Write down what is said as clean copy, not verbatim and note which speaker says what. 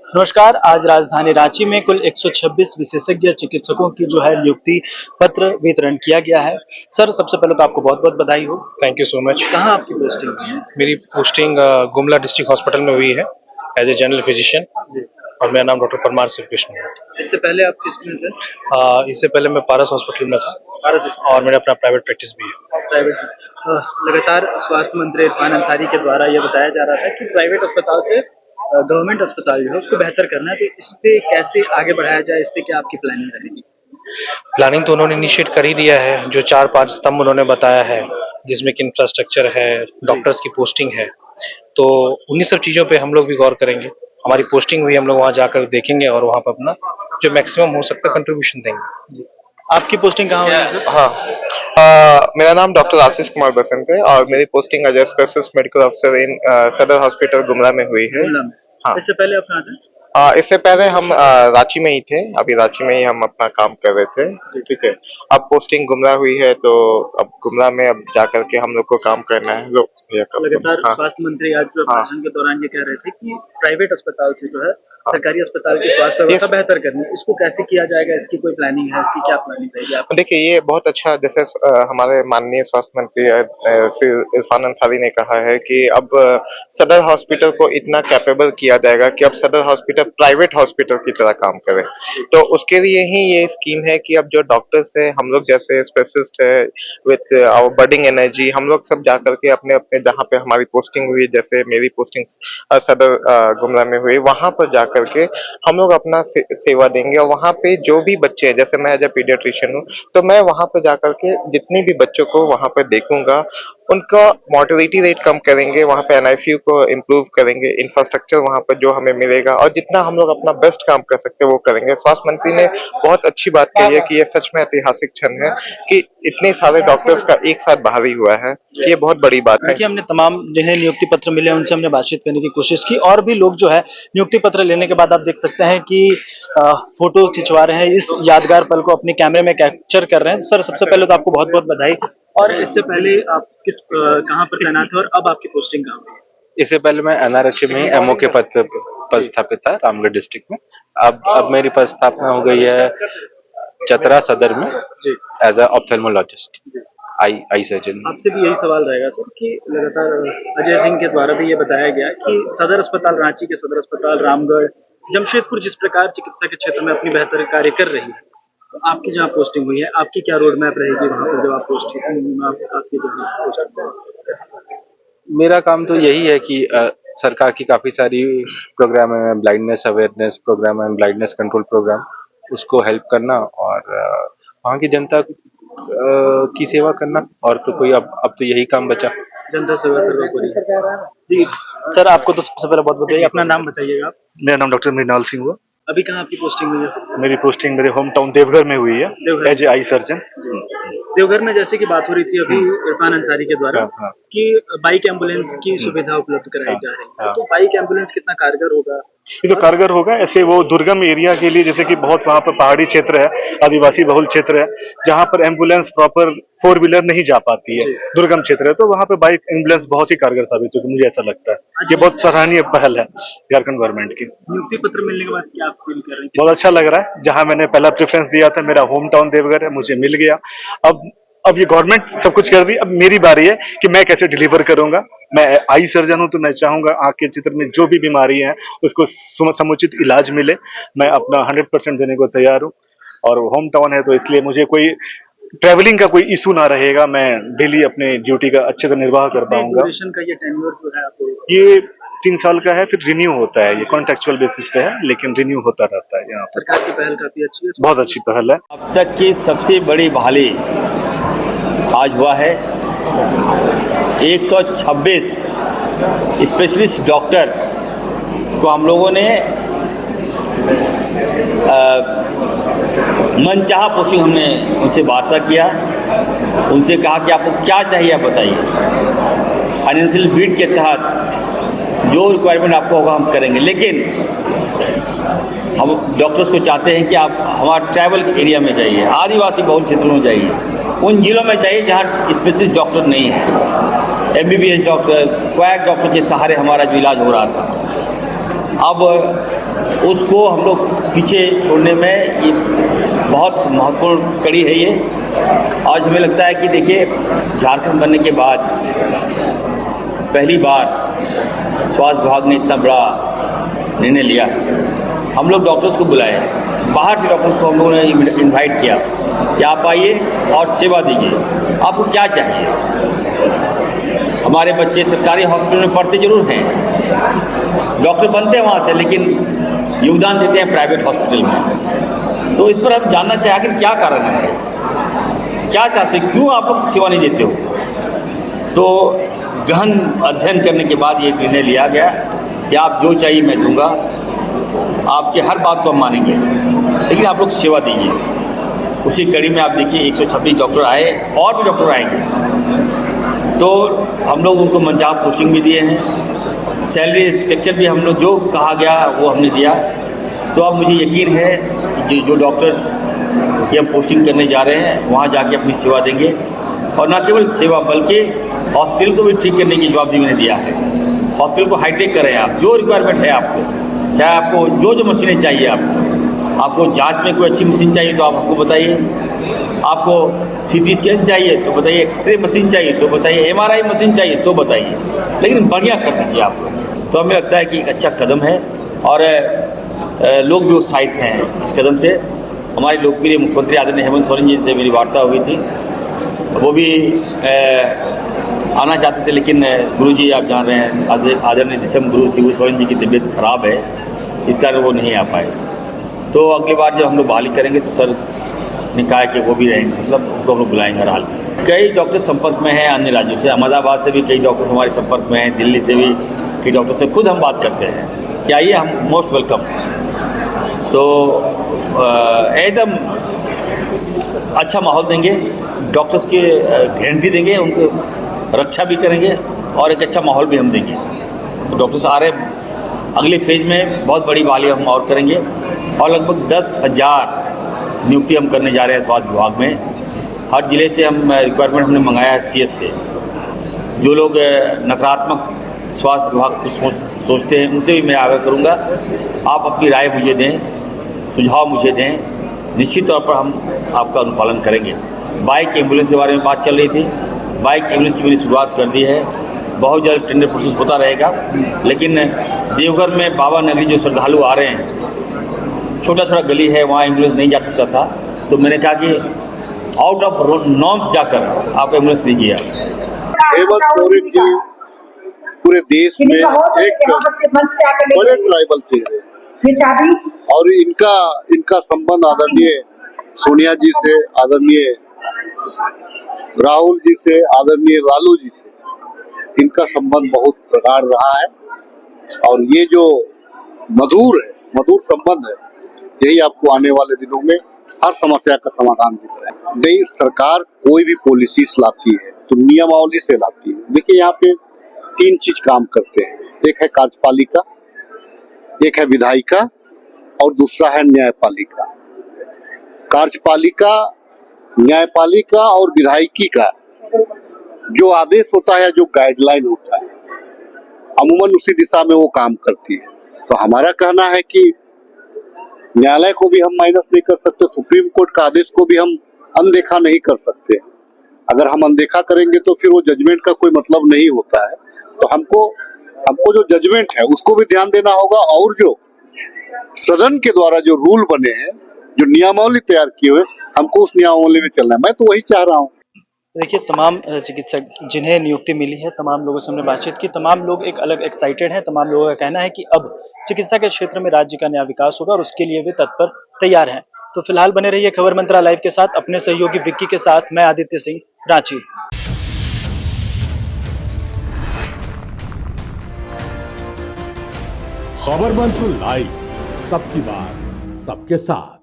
Speaker 1: नमस्कार। आज राजधानी रांची में कुल 126 विशेषज्ञ चिकित्सकों की जो है नियुक्ति पत्र वितरण किया गया है। सर, सबसे पहले तो आपको बहुत-बहुत बधाई हो।
Speaker 2: Thank you so much.
Speaker 1: कहाँ आपकी पोस्टिंग हुई है?
Speaker 2: मेरी पोस्टिंग गुमला डिस्ट्रिक्ट हॉस्पिटल में हुई है एज ए जनरल फिजिशियन
Speaker 1: जी।
Speaker 2: और मेरा नाम डॉक्टर परमार श्रीकृष्ण है।
Speaker 1: इससे पहले आप किसमें थे?
Speaker 2: इससे पहले मैं पारस हॉस्पिटल में था
Speaker 1: पारस हॉस्पिटल
Speaker 2: और मेरा अपना प्राइवेट प्रैक्टिस भी है।
Speaker 1: प्राइवेट में। लगातार स्वास्थ्य मंत्री इरफान अंसारी के द्वारा ये बताया जा रहा था कि प्राइवेट अस्पताल से गवर्नमेंट अस्पताल जो है उसको बेहतर करना है, तो इस पे कैसे आगे बढ़ाया जाए, इस पे क्या आपकी प्लानिंग रहेगी?
Speaker 2: प्लानिंग तो उन्होंने इनिशिएट कर ही दिया है, जो 4-5 स्तंभ उन्होंने बताया है, जिसमें कि इंफ्रास्ट्रक्चर है, डॉक्टर्स की पोस्टिंग है, तो उन्हीं सब चीज़ों पे हम लोग भी गौर करेंगे। हमारी पोस्टिंग हुई, हम लोग वहाँ जाकर देखेंगे और वहाँ पे अपना जो मैक्सिमम हो सकता है कंट्रीब्यूशन देंगे।
Speaker 1: आपकी पोस्टिंग कहाँ हुई है सर?
Speaker 3: हाँ। मेरा नाम डॉक्टर आशीष कुमार बसंत है और मेरी posting as specialist medical officer in Sadar hospital Gumla में हुई है।
Speaker 1: गुमला में।
Speaker 3: हाँ।
Speaker 1: इससे पहले आप कहाँ थे?
Speaker 3: इससे पहले हम रांची में ही थे, अभी रांची में ही हम अपना काम कर रहे थे। ठीक है। अब पोस्टिंग गुमला हुई है तो अब गुमला में अब जाकर के हम लोग को काम करना है।
Speaker 1: लगातार
Speaker 3: हाँ।
Speaker 1: स्वास्थ्य मंत्री आज जो भाषण के दौरान ये कह रहे थे कि प्राइवेट अस्पताल से जो है सरकारी अस्पताल की स्वास्थ्य व्यवस्था बेहतर करनी है। इसको कैसे किया जाएगा? इसकी कोई प्लानिंग है? इसकी क्या प्लानिंग रहेगी आप?
Speaker 3: देखिए, ये बहुत अच्छा, जैसे हमारे माननीय स्वास्थ्य मंत्री श्री इरफान अंसारी ने कहा है कि अब सदर हॉस्पिटल को इतना कैपेबल किया जाएगा कि अब सदर हॉस्पिटल प्राइवेट हॉस्पिटल की तरह काम करे। तो उसके लिए ही ये स्कीम है कि अब जो डॉक्टर्स है, हम लोग जैसे स्पेशलिस्ट है विथ आवर बर्डिंग एनर्जी, हम लोग सब जाकर के अपने अपने जहाँ पे हमारी पोस्टिंग हुई, जैसे मेरी पोस्टिंग सदर गुमला में हुई, वहां पर जाकर के हम लोग अपना सेवा देंगे और वहां पे जो भी बच्चे हैं, जैसे मैं एज ए पीडियाट्रिशियन हूँ, तो मैं वहां पे जाकर के जितने भी बच्चों को वहां पे देखूंगा, उनका मोर्टेलिटी रेट कम करेंगे, वहां पे एनआईसीयू को इम्प्रूव करेंगे, इंफ्रास्ट्रक्चर वहां पर जो हमें मिलेगा और जितना हम लोग अपना बेस्ट काम कर सकते हैं वो करेंगे। स्वास्थ्य मंत्री ने बहुत अच्छी बात कही है कि ये सच में ऐतिहासिक क्षण है कि इतने सारे डॉक्टर्स का एक साथ बहाली हुआ है, ये बहुत बड़ी बात है।
Speaker 1: देखिए, हमने तमाम जिन्हें नियुक्ति पत्र मिले उनसे हमने बातचीत करने की कोशिश की और भी लोग जो है नियुक्ति पत्र लेने के बाद आप देख सकते हैं कि फोटो खिंचवा रहे हैं, इस यादगार पल को अपने कैमरे में कैप्चर कर रहे हैं। सर, सबसे पहले तो आपको बहुत बहुत बधाई। और इससे पहले आप कहाँ पर तैनात थे और अब आपकी पोस्टिंग कहाँ पर?
Speaker 2: इससे पहले मैं एनआरएचए में एमओ के पद पे पदस्थापित था रामगढ़ डिस्ट्रिक्ट में। अब मेरी पदस्थापना हो गई है चतरा सदर में as a ophthalmologist, eye surgeon.
Speaker 1: आपसे भी यही सवाल रहेगा सर कि लगातार अजय सिंह के द्वारा भी ये बताया गया कि सदर अस्पताल रांची के सदर अस्पताल रामगढ़, जमशेदपुर जिस प्रकार चिकित्सा के क्षेत्र में अपनी बेहतर कार्य कर रही है, तो आपकी जहाँ पोस्टिंग हुई है, आपकी क्या रोड मैप रहेगी वहाँ पर जब आप पोस्टिंग आपकी जहाँ पोस्टिंग?
Speaker 2: मेरा काम तो यही है कि सरकार की काफी सारी प्रोग्राम है, ब्लाइंडनेस अवेयरनेस प्रोग्राम है, ब्लाइंडनेस कंट्रोल प्रोग्राम, उसको हेल्प करना और वहाँ की जनता की सेवा करना। और तो कोई अब तो यही काम बचा।
Speaker 1: जनता सेवा सर्वोपरि। जी सर, आपको तो सबसे पहले बहुत बताइए, अपना नाम बताइएगा आप।
Speaker 4: मेरा नाम डॉक्टर मृणाल सिंह हुआ।
Speaker 1: अभी कहाँ आपकी पोस्टिंग हुई है सर?
Speaker 4: मेरी पोस्टिंग मेरे होम टाउन देवघर में हुई है as a eye surgeon.
Speaker 1: Deoghar में जैसे कि बात हो रही थी अभी इरफान अंसारी के द्वारा कि बाइक एम्बुलेंस की सुविधा उपलब्ध कराई जा रही है, तो बाइक एम्बुलेंस कितना कारगर होगा?
Speaker 4: ये तो कारगर होगा। ऐसे वो दुर्गम एरिया के लिए, जैसे कि बहुत वहाँ पर पहाड़ी क्षेत्र है, आदिवासी बहुल क्षेत्र है, जहाँ पर एम्बुलेंस प्रॉपर 4 व्हीलर नहीं जा पाती है, दुर्गम क्षेत्र है, तो वहाँ पे बाइक एम्बुलेंस बहुत ही कारगर साबित होगी, मुझे ऐसा लगता है। ये बहुत सराहनीय पहल है झारखंड गवर्नमेंट की।
Speaker 1: नियुक्ति पत्र मिलने के बाद क्या आप फील कर रहे हैं?
Speaker 4: बहुत अच्छा लग रहा है। जहाँ मैंने पहला प्रेफरेंस दिया था, मेरा होम टाउन देवघर है, मुझे मिल गया। अब ये गवर्नमेंट सब कुछ कर दी, अब मेरी बारी है कि मैं कैसे डिलीवर करूंगा। मैं आई सर्जन हूं, तो मैं चाहूंगा आंख के चित्र में जो भी बीमारी है उसको समुचित इलाज मिले। मैं अपना 100% देने को तैयार हूं और होम टाउन है तो इसलिए मुझे कोई ट्रैवलिंग का कोई इशू ना रहेगा। मैं डेली अपने ड्यूटी का अच्छे से निर्वाह कर पाऊंगा।
Speaker 1: का ये टेन्योर जो है आपको?
Speaker 4: ये 3 साल का है, फिर रिन्यू होता है। ये कॉन्ट्रेक्चुअल बेसिस पे है, लेकिन रिन्यू होता रहता है। यहाँ
Speaker 1: सरकार की पहल काफी अच्छी है,
Speaker 4: बहुत अच्छी पहल है।
Speaker 5: अब तक की सबसे बड़ी बहाली आज हुआ है। 126 स्पेशलिस्ट डॉक्टर को हम लोगों ने मनचाहा पोस्टिंग, हमने उनसे वार्ता किया, उनसे कहा कि आपको क्या चाहिए आप बताइए। फाइनेंशियल बीट के तहत जो रिक्वायरमेंट आपको होगा हम करेंगे, लेकिन हम डॉक्टर्स को चाहते हैं कि आप हमारा ट्राइबल एरिया में जाइए, आदिवासी बहुल क्षेत्रों में जाइए, उन जिलों में जाइए जहाँ स्पेशलिस्ट डॉक्टर नहीं है। MBBS डॉक्टर, क्वैक डॉक्टर के सहारे हमारा जो इलाज हो रहा था, अब उसको हम लोग पीछे छोड़ने में ये बहुत महत्वपूर्ण कड़ी है ये। आज हमें लगता है कि देखिए, झारखंड बनने के बाद पहली बार स्वास्थ्य विभाग ने इतना बड़ा निर्णय लिया। हम लोग डॉक्टर्स को बुलाए, बाहर से डॉक्टर को हम लोगों ने इनवाइट किया कि आप आइए और सेवा दीजिए, आपको क्या चाहिए। हमारे बच्चे सरकारी हॉस्पिटल में पढ़ते जरूर हैं, डॉक्टर बनते हैं वहाँ से, लेकिन योगदान देते हैं प्राइवेट हॉस्पिटल में। तो इस पर हम जानना चाहें आखिर क्या कारण है, क्या चाहते हो, क्यों आप लोग सेवा नहीं देते हो। तो गहन अध्ययन करने के बाद ये निर्णय लिया गया कि आप जो चाहिए मैं दूंगा, आपकी हर बात को हम मानेंगे, लेकिन आप लोग सेवा दीजिए। उसी कड़ी में आप देखिए 126 डॉक्टर आए और भी डॉक्टर आएंगे। तो हम लोग उनको मंचाप पोस्टिंग भी दिए हैं, सैलरी स्ट्रक्चर भी हम लोग जो कहा गया वो हमने दिया। तो अब मुझे यकीन है कि जो डॉक्टर्स की हम पोस्टिंग करने जा रहे हैं वहाँ जाके अपनी सेवा देंगे, और न केवल सेवा बल्कि हॉस्पिटल को भी ठीक करने की जवाबदेही मैंने दिया है। हॉस्पिटल को हाईटेक करें आप, जो रिक्वायरमेंट है आपको, चाहे आपको जो मशीनें चाहिए, आपको जांच में कोई अच्छी मशीन चाहिए तो आप हमको बताइए, आपको सीटी स्कैन चाहिए तो बताइए, एक्सरे मशीन चाहिए तो बताइए, MRI मशीन चाहिए तो बताइए, लेकिन बढ़िया कर दीजिए आपको। तो हमें लगता है कि एक अच्छा कदम है और लोग भी उत्साहित हैं इस कदम से। हमारे लोकप्रिय मुख्यमंत्री आदरणीय हेमंत सोरेन जी से मेरी वार्ता हुई थी, वो भी आना चाहते थे, लेकिन गुरुजी आप जान रहे हैं आदरणीय दिसम गुरु शिबू सोरेन जी की तबीयत खराब है, इस कारण वो नहीं आ पाए। तो अगली बार जब हम लोग बहाली करेंगे तो सर ने कहा कि वो भी रहेंगे, मतलब उनको हम लोग बुलाएंगे हर हाल में। कई डॉक्टर संपर्क में हैं अन्य राज्यों से, अहमदाबाद से भी कई डॉक्टर्स हमारे संपर्क में हैं, दिल्ली से भी कई डॉक्टर से खुद हम बात करते हैं कि आइए, हम मोस्ट वेलकम। तो एकदम अच्छा माहौल देंगे, डॉक्टर्स की गारंटी देंगे, उनको रक्षा भी करेंगे और एक अच्छा माहौल भी हम देंगे। तो डॉक्टर्स आ रहे अगले फेज में बहुत बड़ी बहाली हम और करेंगे, और लगभग 10,000 नियुक्ति हम करने जा रहे हैं स्वास्थ्य विभाग में। हर ज़िले से हम रिक्वायरमेंट हमने मंगाया है CS से। जो लोग नकारात्मक स्वास्थ्य विभाग को सोचते हैं उनसे भी मैं आग्रह करूंगा, आप अपनी राय मुझे दें, सुझाव मुझे दें, निश्चित तौर पर हम आपका अनुपालन करेंगे। बाइक एम्बुलेंस के बारे में बात चल रही थी, बाइक एम्बुलेंस की मैंने शुरुआत कर दी है, बहुत जल्द टेंडर प्रोसेस होता रहेगा। लेकिन देवघर में बाबा नगरी जो श्रद्धालु आ रहे हैं, छोटा छोटा गली है, वहाँ एम्बुलेंस नहीं जा सकता था, तो मैंने कहा कि आउट ऑफ नॉर्म्स जाकर आप एम्बुलेंस लीजिए।
Speaker 6: हेमंत सोरेन जी पूरे देश में एक बड़े ट्राइबल थे और इनका संबंध आदरणीय सोनिया जी से, आदरणीय राहुल जी से, आदरणीय लालू जी से इनका संबंध बहुत प्रगाढ़ रहा है। और ये जो मधुर संबंध है, यही आपको आने वाले दिनों में हर समस्या का समाधान दिख रहा है। नई सरकार कोई भी पॉलिसीज लाती है तो नियमावली से लाती है। देखिए, यहाँ पे 3 चीज काम करते हैं, एक है कार्यपालिका, एक है विधायिका और दूसरा है न्यायपालिका। कार्यपालिका, न्यायपालिका और विधायिकी का जो आदेश होता है, जो गाइडलाइन होता है, अमूमन उसी दिशा में वो काम करती है। तो हमारा कहना है कि न्यायालय को भी हम माइनस नहीं कर सकते, सुप्रीम कोर्ट का आदेश को भी हम अनदेखा नहीं कर सकते। अगर हम अनदेखा करेंगे तो फिर वो जजमेंट का कोई मतलब नहीं होता है। तो हमको जो जजमेंट है उसको भी ध्यान देना होगा, और जो सदन के द्वारा जो रूल बने हैं, जो नियमावली तैयार किए हुए, हमको उस नियमावली में चलना है। मैं तो वही चाह रहा हूँ।
Speaker 1: देखिए, तमाम चिकित्सक जिन्हें नियुक्ति मिली है, तमाम लोगों से हमने बातचीत की, तमाम लोग एक अलग एक्साइटेड हैं। तमाम लोगों का कहना है कि अब चिकित्सा के क्षेत्र में राज्य का नया विकास होगा और उसके लिए वे तत्पर तैयार हैं। तो फिलहाल बने रहिए खबर मंत्रा लाइव के साथ, अपने सहयोगी विक्की के साथ। मैं आदित्य सिंह, रांची।
Speaker 7: खबर मंत्र लाइव, सबकी बात सबके साथ।